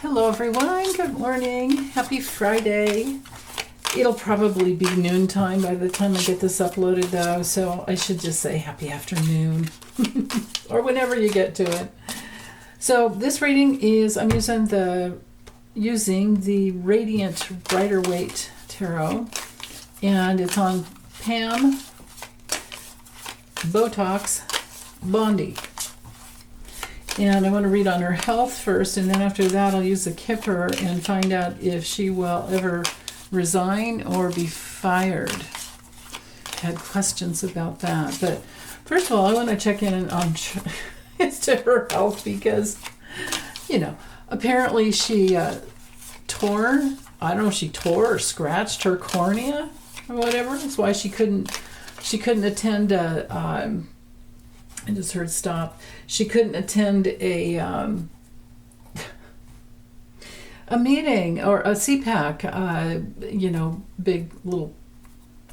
Hello everyone, good morning, happy Friday. It'll probably be noontime by the time I get this uploaded though, so I should just say happy afternoon or whenever you get to it. So this reading is, I'm using the Radiant Rider-Waite Tarot, and it's on Pam Botox Bondi. And I want to read on her health first, and then after that I'll use the Kipper and find out if she will ever resign or be fired. I had questions about that. But first of all, I want to check in on as to her health because, apparently she tore or scratched her cornea or whatever. That's why she couldn't attend I just heard stop. She couldn't attend a meeting or a CPAC, big little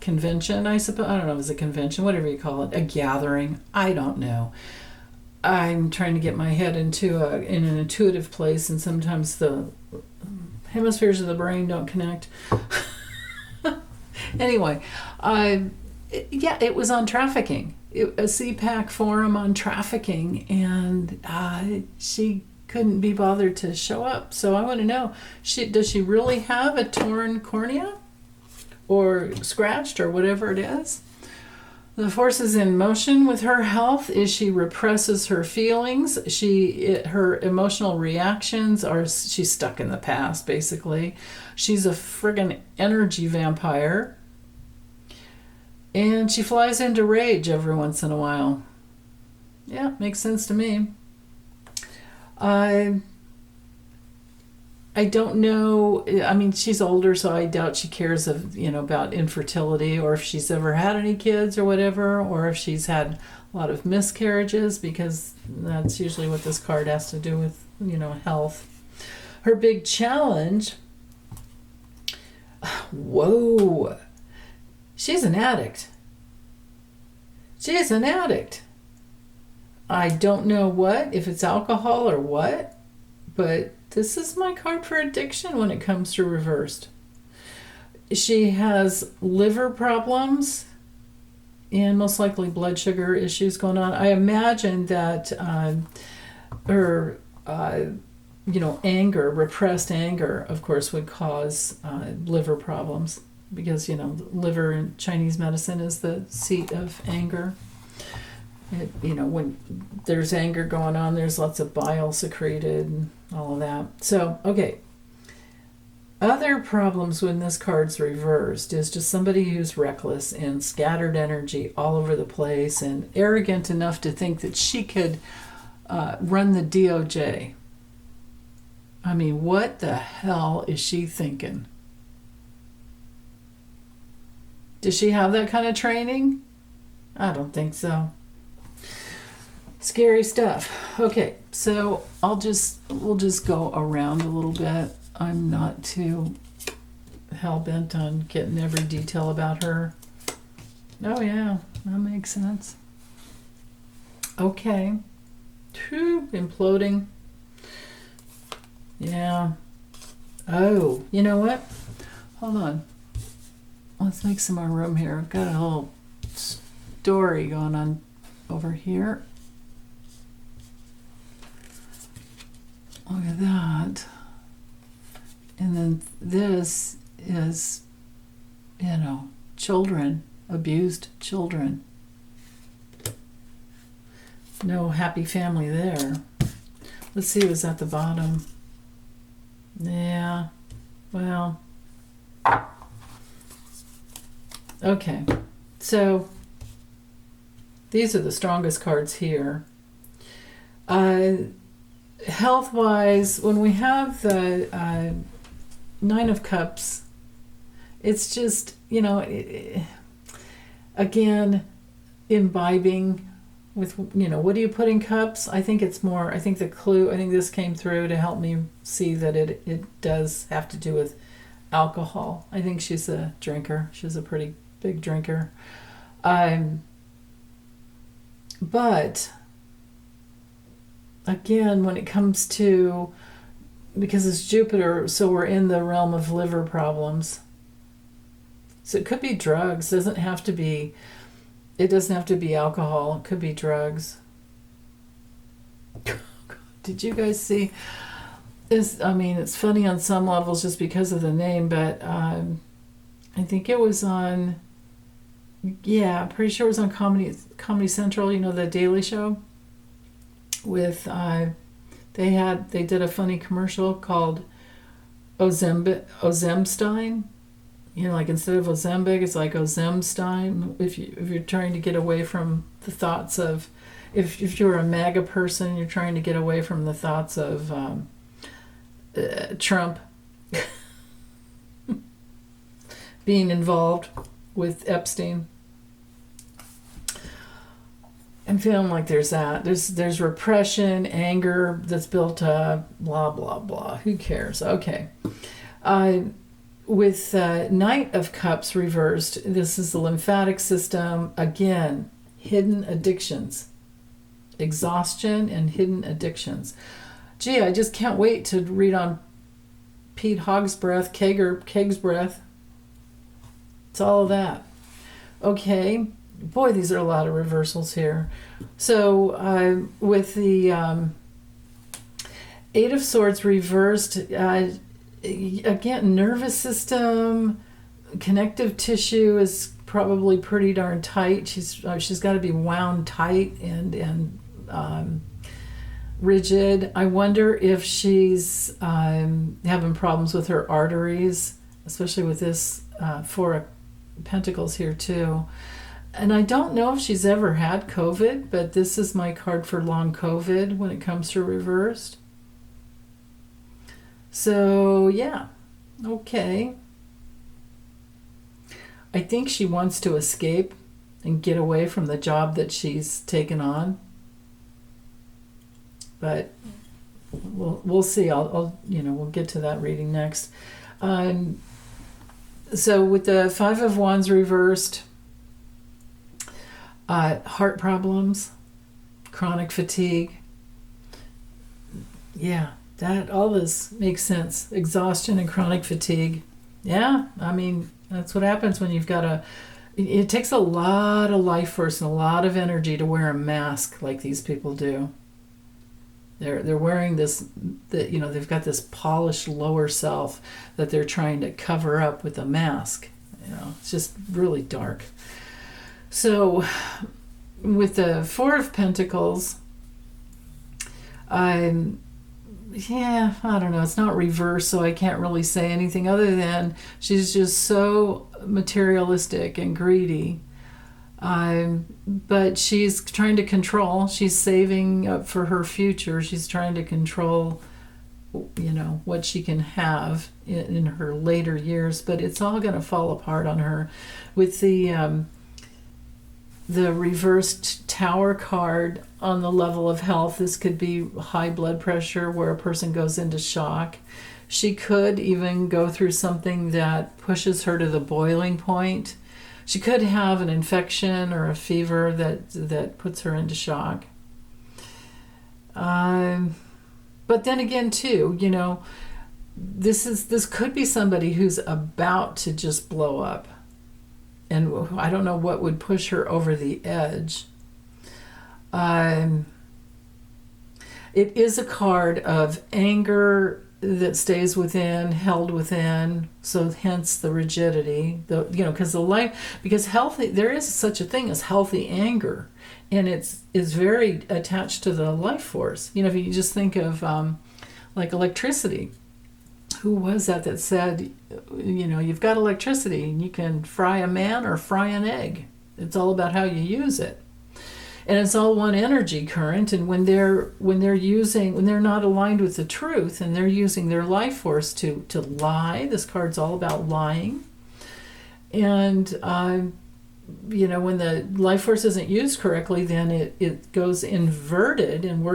convention, I suppose. I don't know if it's a convention, whatever you call it, a gathering. I don't know. I'm trying to get my head in an intuitive place, and sometimes the hemispheres of the brain don't connect. Anyway, it was on trafficking. A CPAC forum on trafficking, and she couldn't be bothered to show up. So I want to know, does she really have a torn cornea or scratched or whatever it is? The forces in motion with her health is she represses her feelings. Her emotional reactions she's stuck in the past, basically. She's a friggin' energy vampire. And she flies into rage every once in a while. Yeah, makes sense to me. I don't know. I mean, she's older, so I doubt she cares about infertility, or if she's ever had any kids or whatever, or if she's had a lot of miscarriages, because that's usually what this card has to do with, health. Her big challenge. Whoa. She's an addict. She's an addict. I don't know if it's alcohol or what, but this is my card for addiction when it comes to reversed. She has liver problems and most likely blood sugar issues going on. I imagine that her, repressed anger, of course, would cause liver problems. Because, liver in Chinese medicine is the seat of anger. When there's anger going on, there's lots of bile secreted and all of that. So, okay. Other problems when this card's reversed is just somebody who's reckless and scattered energy all over the place and arrogant enough to think that she could run the DOJ. I mean, what the hell is she thinking? Does she have that kind of training? I don't think so. Scary stuff. Okay, so we'll just go around a little bit. I'm not too hell-bent on getting every detail about her. Oh yeah, that makes sense. Okay. Imploding. Yeah. Oh, you know what? Hold on. Let's make some more room here. I've got a whole story going on over here. Look at that. And then this is, children, abused children. No happy family there. Let's see what's at the bottom. Yeah, well... Okay, so these are the strongest cards here. Health-wise, when we have the Nine of Cups, it's just, again, imbibing with, what do you put in cups? I think it's more, I think this came through to help me see that it does have to do with alcohol. I think she's a drinker. She's a pretty big drinker. But again, when it comes to because it's Jupiter, so we're in the realm of liver problems. So it could be drugs. It doesn't have to be alcohol. It could be drugs. Did you guys see this? I mean, it's funny on some levels just because of the name, but I think it was on, yeah, I'm pretty sure it was on Comedy Central, you know, the Daily Show, with, they did a funny commercial called Ozemstein. You know, like instead of Ozempic, it's like Ozemstein. If you're trying to get away from the thoughts of, if you're a MAGA person, you're trying to get away from the thoughts of Trump being involved with Epstein. I'm feeling like there's that. There's repression, anger that's built up, blah, blah, blah. Who cares? Okay. With Knight of Cups reversed, this is the lymphatic system. Again, hidden addictions. Exhaustion and hidden addictions. Gee, I just can't wait to read on Pete Hogsbreath, Keg's breath. It's all of that. Okay. Boy, these are a lot of reversals here. So with the Eight of Swords reversed, again, nervous system, connective tissue is probably pretty darn tight. She's got to be wound tight and rigid. I wonder if she's having problems with her arteries, especially with this Four of Pentacles here too. And I don't know if she's ever had COVID, but this is my card for long COVID when it comes to reversed. So, yeah. Okay. I think she wants to escape and get away from the job that she's taken on. But we'll see. I'll we'll get to that reading next. So with the Five of Wands reversed, heart problems, chronic fatigue. Yeah, that all this makes sense. Exhaustion and chronic fatigue. Yeah, I mean, that's what happens when you've got it takes a lot of life force and a lot of energy to wear a mask like these people do. They're wearing this, they've got this polished lower self that they're trying to cover up with a mask. It's just really dark. So with the Four of Pentacles, I don't know. It's not reversed, so I can't really say anything other than she's just so materialistic and greedy. But she's trying to control. She's saving up for her future. She's trying to control, what she can have in her later years. But it's all going to fall apart on her. With the reversed Tower card on the level of health, this could be high blood pressure where a person goes into shock. She could even go through something that pushes her to the boiling point. She could have an infection or a fever that puts her into shock. But then again, too, this could be somebody who's about to just blow up. And I don't know what would push her over the edge. It is a card of anger that stays within, held within, so hence the rigidity. Because healthy, there is such a thing as healthy anger, and is very attached to the life force. If you just think of like electricity. Who was that said, you've got electricity and you can fry a man or fry an egg. It's all about how you use it. And it's all one energy current. And when they're not aligned with the truth and they're using their life force to lie, this card's all about lying. And, when the life force isn't used correctly, then it goes inverted and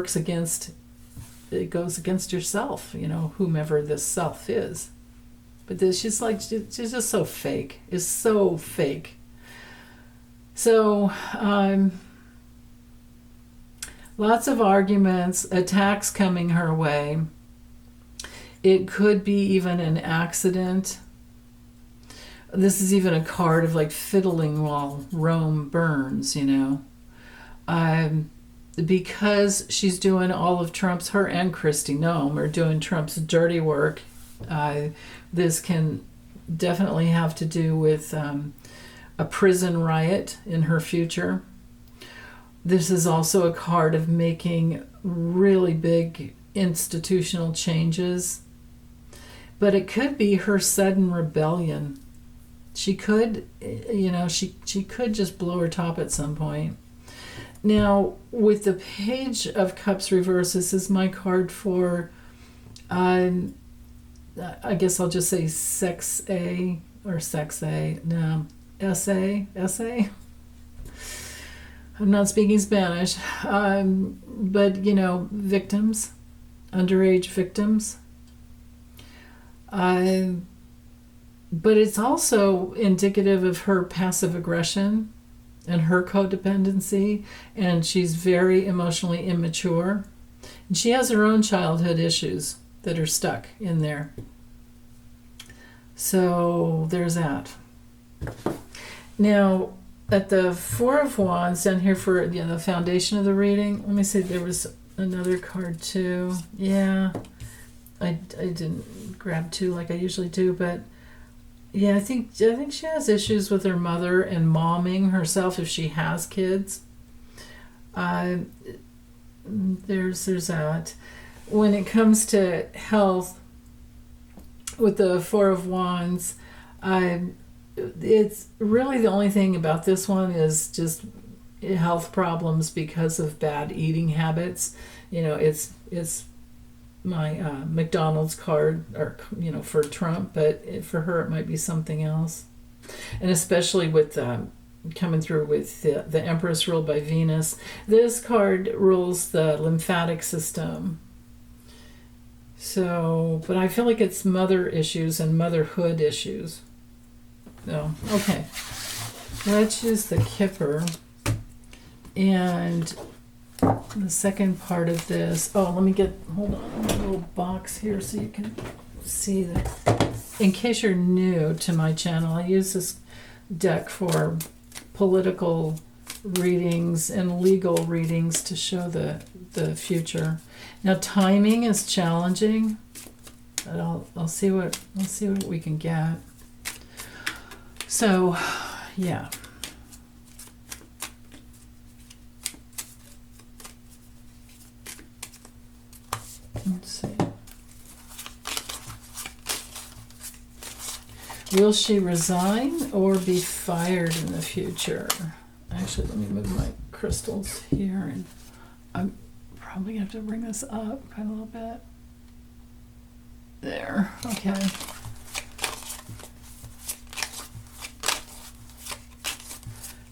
it goes against yourself, whomever this self is. But she's just so fake. It's so fake. So, lots of arguments, attacks coming her way. It could be even an accident. This is even a card of like fiddling while Rome burns, because she's doing all of Trump's, her and Kristi Noem are doing Trump's dirty work. This can definitely have to do with a prison riot in her future. This is also a card of making really big institutional changes. But it could be her sudden rebellion. She could, she could just blow her top at some point. Now, with the Page of Cups reverse, this is my card for, I guess I'll just say sex A or sex A. No, SA. I'm not speaking Spanish. But, victims, underage victims. But it's also indicative of her passive aggression and her codependency, and she's very emotionally immature. And she has her own childhood issues that are stuck in there. So there's that. Now, at the Four of Wands down here for the foundation of the reading, let me see, there was another card too. Yeah, I didn't grab two like I usually do, but yeah, I think she has issues with her mother and momming herself if she has kids. There's that. When it comes to health, with the Four of Wands, it's really the only thing about this one is just health problems because of bad eating habits. It's my McDonald's card, or for Trump, but for her it might be something else. And especially with coming through with the Empress ruled by Venus, this card rules the lymphatic system. So, but I feel like it's mother issues and motherhood issues. So, okay, let's use the Kipper. And the second part of this, hold on, a little box here so you can see that. In case you're new to my channel, I use this deck for political readings and legal readings to show the future. Now, timing is challenging, but I'll see what we can get. So, yeah. Let's see. Will she resign or be fired in the future? Actually, let me move my crystals here, and I'm probably going to have to bring this up a little bit. There. Okay.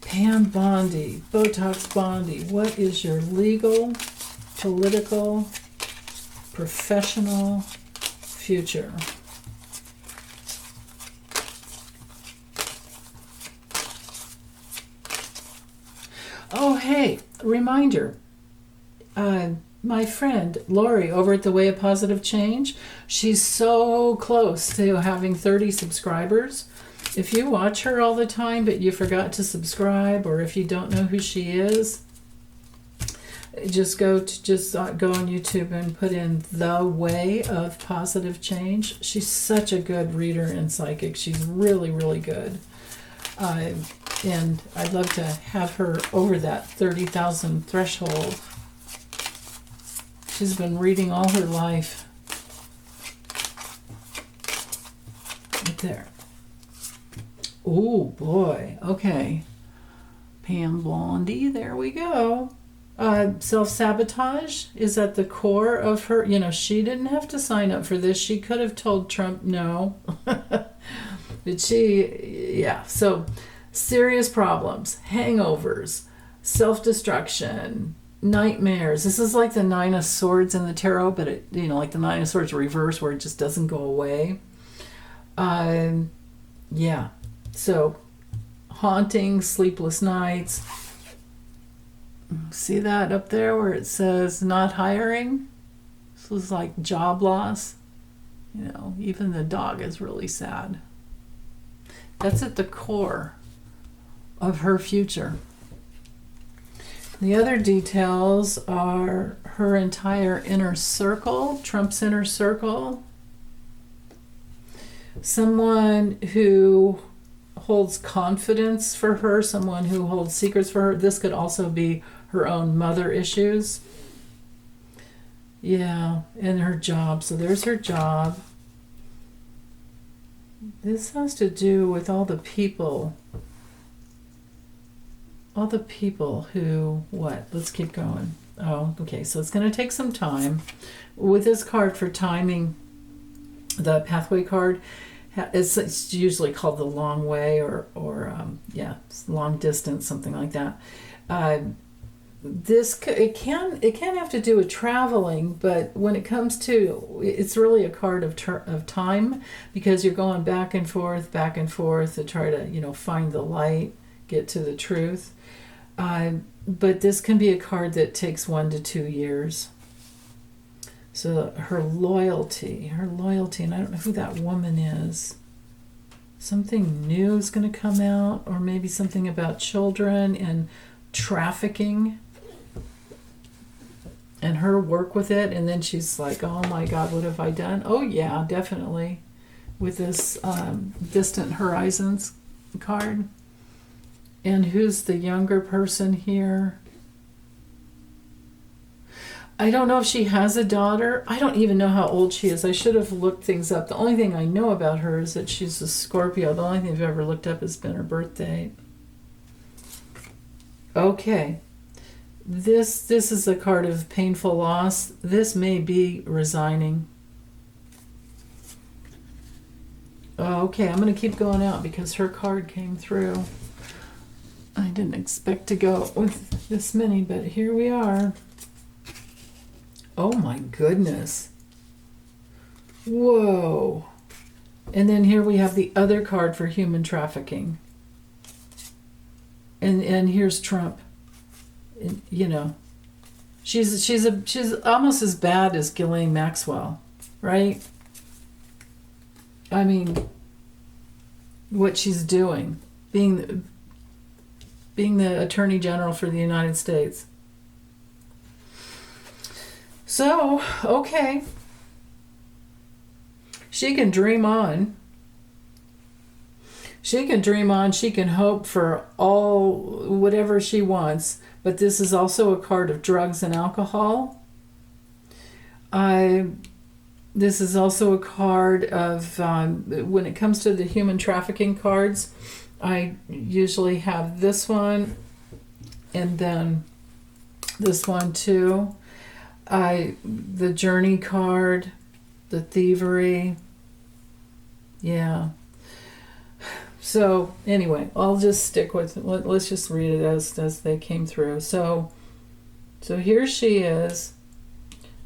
Pam Bondi, Botox Bondi, what is your legal, political, professional future? Oh, hey, reminder. My friend Lori over at The Way of Positive Change, she's so close to having 30 subscribers. If you watch her all the time but you forgot to subscribe, or if you don't know who she is, just go on YouTube and put in The Way of Positive Change. She's such a good reader and psychic. She's really, really good. And I'd love to have her over that 30,000 threshold. She's been reading all her life. Right there. Oh boy. Okay. Pam Bondi, there we go. Self-sabotage is at the core of her. She didn't have to sign up for this. She could have told Trump no. But so serious problems, hangovers, self-destruction, nightmares. This is like the Nine of Swords in the tarot, but like the Nine of Swords reverse, where it just doesn't go away. So haunting, sleepless nights. See that up there where it says not hiring? This was like job loss. Even the dog is really sad. That's at the core of her future. The other details are her entire inner circle, Trump's inner circle. Someone who holds confidence for her, someone who holds secrets for her. This could also be her own mother issues. Yeah, and her job. So there's her job. This has to do with all the people who, what? Let's keep going. Oh, okay, so it's going to take some time. With this card for timing, the pathway card, it's usually called the long way or long distance, something like that. It can have to do with traveling, but when it comes to, it's really a card of time, because you're going back and forth to try to find the light, get to the truth. But this can be a card that takes 1 to 2 years. So her loyalty, and I don't know who that woman is. Something new is going to come out, or maybe something about children and trafficking, and her work with it. And then she's like, oh my God, what have I done? Oh yeah, definitely. With this distant horizons card. And who's the younger person here? I don't know if she has a daughter. I don't even know how old she is. I should have looked things up. The only thing I know about her is that she's a Scorpio. The only thing I've ever looked up has been her birth date. Okay. This is a card of painful loss. This may be resigning. Okay, I'm going to keep going out because her card came through. I didn't expect to go with this many, but here we are. Oh my goodness. Whoa. And then here we have the other card for human trafficking. And here's Trump. She's almost as bad as Ghislaine Maxwell, right? I mean, what she's doing, being the Attorney General for the United States. So, okay. She can dream on. She can hope for whatever she wants, but this is also a card of drugs and alcohol. This is also a card of, when it comes to the human trafficking cards, I usually have this one and then this one too. The journey card, the thievery. Yeah. So anyway, I'll just stick with it. Let's just read it as they came through. So here she is.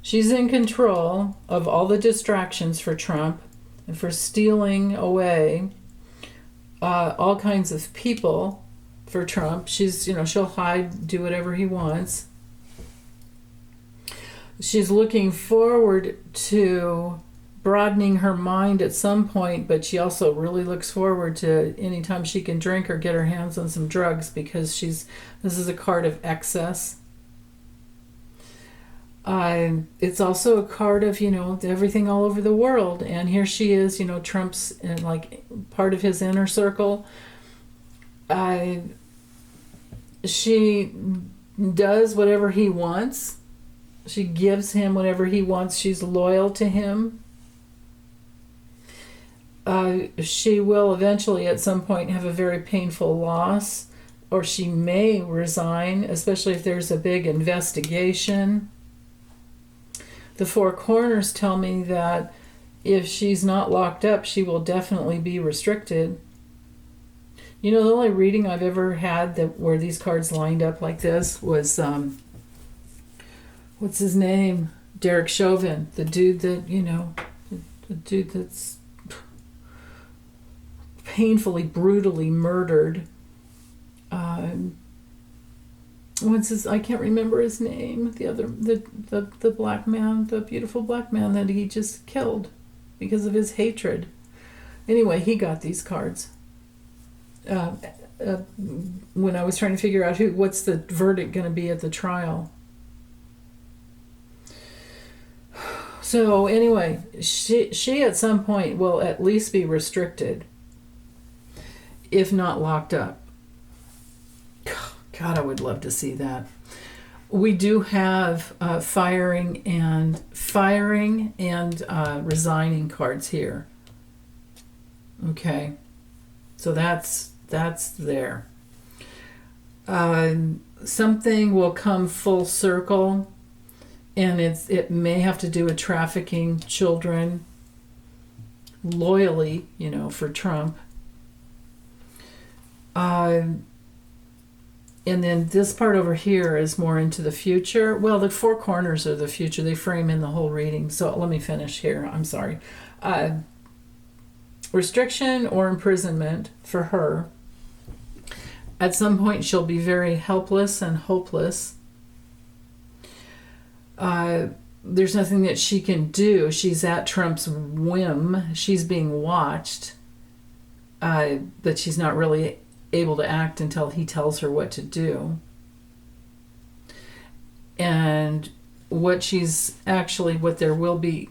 She's in control of all the distractions for Trump and for stealing away all kinds of people for Trump. She'll hide, do whatever he wants. She's looking forward to broadening her mind at some point, but she also really looks forward to any time she can drink or get her hands on some drugs, because this is a card of excess. It's also a card of, everything all over the world. And here she is, Trump's like part of his inner circle. She does whatever he wants. She gives him whatever he wants. She's loyal to him. She will eventually at some point have a very painful loss, or she may resign, especially if there's a big investigation. The Four Corners tell me that if she's not locked up, she will definitely be restricted. The only reading I've ever had where these cards lined up like this was, what's his name? Derek Chauvin, the dude that, the dude that's painfully, brutally murdered. I can't remember his name. The black man, the beautiful black man that he just killed. because of his hatred. Anyway, he got these cards. When I was trying to figure out what's the verdict going to be at the trial. So anyway, she at some point will at least be restricted, if not locked up. God, I would love to see that. We do have firing and resigning cards here. Okay, so that's there. Something will come full circle, and it may have to do with trafficking children loyally, for Trump. And then this part over here is more into the future. Well, the four corners are the future. They frame in the whole reading. So let me finish here. I'm sorry. Restriction or imprisonment for her. At some point, she'll be very helpless and hopeless. There's nothing that she can do. She's at Trump's whim. She's being watched. But she's not really able to act until he tells her what to do. And what there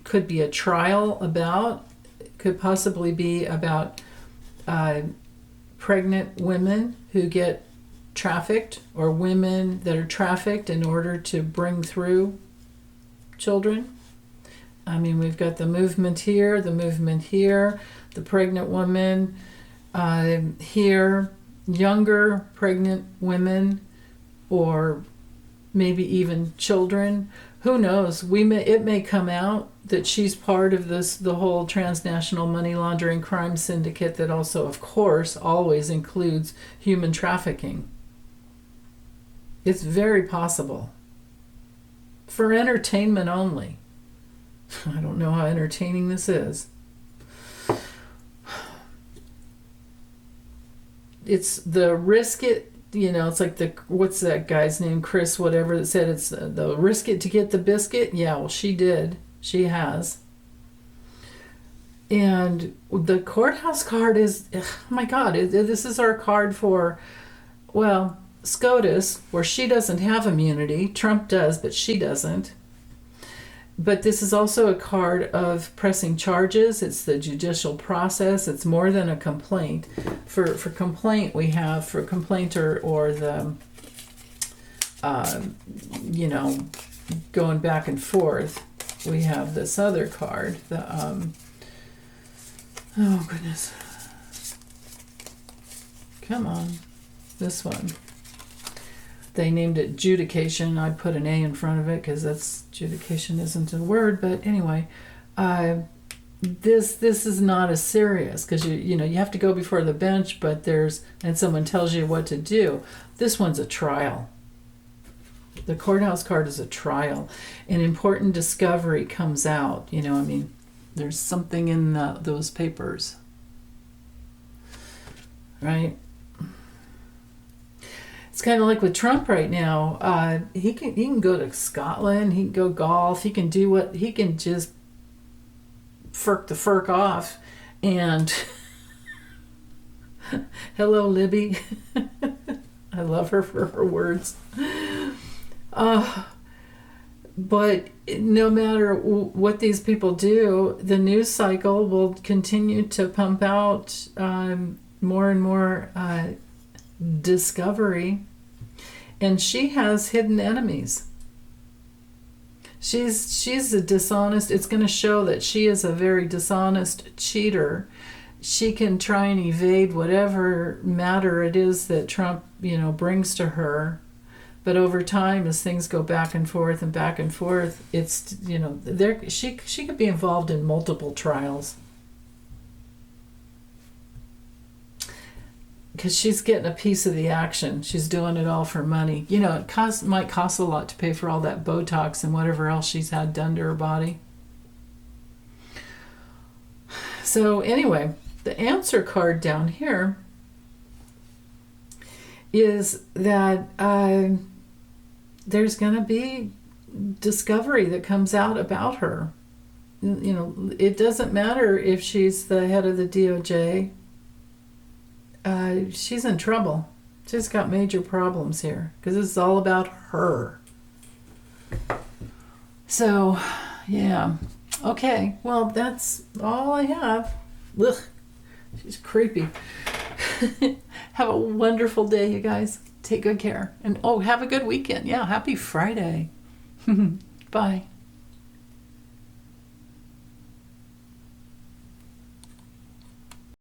could be a trial about, could possibly be about pregnant women who get trafficked, or women that are trafficked in order to bring through children. I mean, we've got the movement here, the pregnant woman here, younger pregnant women, or maybe even children. Who knows? It may come out that she's part of the whole transnational money laundering crime syndicate that also, of course, always includes human trafficking. It's very possible. For entertainment only. I don't know how entertaining this is. It's the risk it, it's like what's that guy's name, Chris, whatever, that said it's the risk it to get the biscuit. Yeah, well, she did. She has. And the courthouse card is, oh my God, this is our card for, well, SCOTUS, where she doesn't have immunity. Trump does, but she doesn't. But this is also a card of pressing charges. It's the judicial process. It's more than a complaint. For complaint, we have for complainter or the, going back and forth. We have this other card. The oh goodness, come on, this one. They named it judication. I put an A in front of it because judication isn't a word. But anyway, this is not as serious because you have to go before the bench, and someone tells you what to do. This one's a trial. The courthouse card is a trial. An important discovery comes out. There's something in those papers, right? It's kind of like with Trump right now. He can go to Scotland. He can go golf. He can do what he can, just firk off. And hello, Libby. I love her for her words. But no matter what these people do, the news cycle will continue to pump out more and more discovery. And she has hidden enemies. She's a dishonest. It's going to show that she is a very dishonest cheater. She can try and evade whatever matter it is that Trump, brings to her. But over time, as things go back and forth, it's, she could be involved in multiple trials. Because she's getting a piece of the action. She's doing it all for money. It might cost a lot to pay for all that Botox and whatever else she's had done to her body. So anyway, the answer card down here is that there's going to be discovery that comes out about her. it doesn't matter if she's the head of the DOJ. She's in trouble. She's got major problems here because this is all about her. So, yeah. Okay, well, that's all I have. Ugh, she's creepy. Have a wonderful day, you guys. Take good care. And have a good weekend. Yeah, happy Friday. Bye.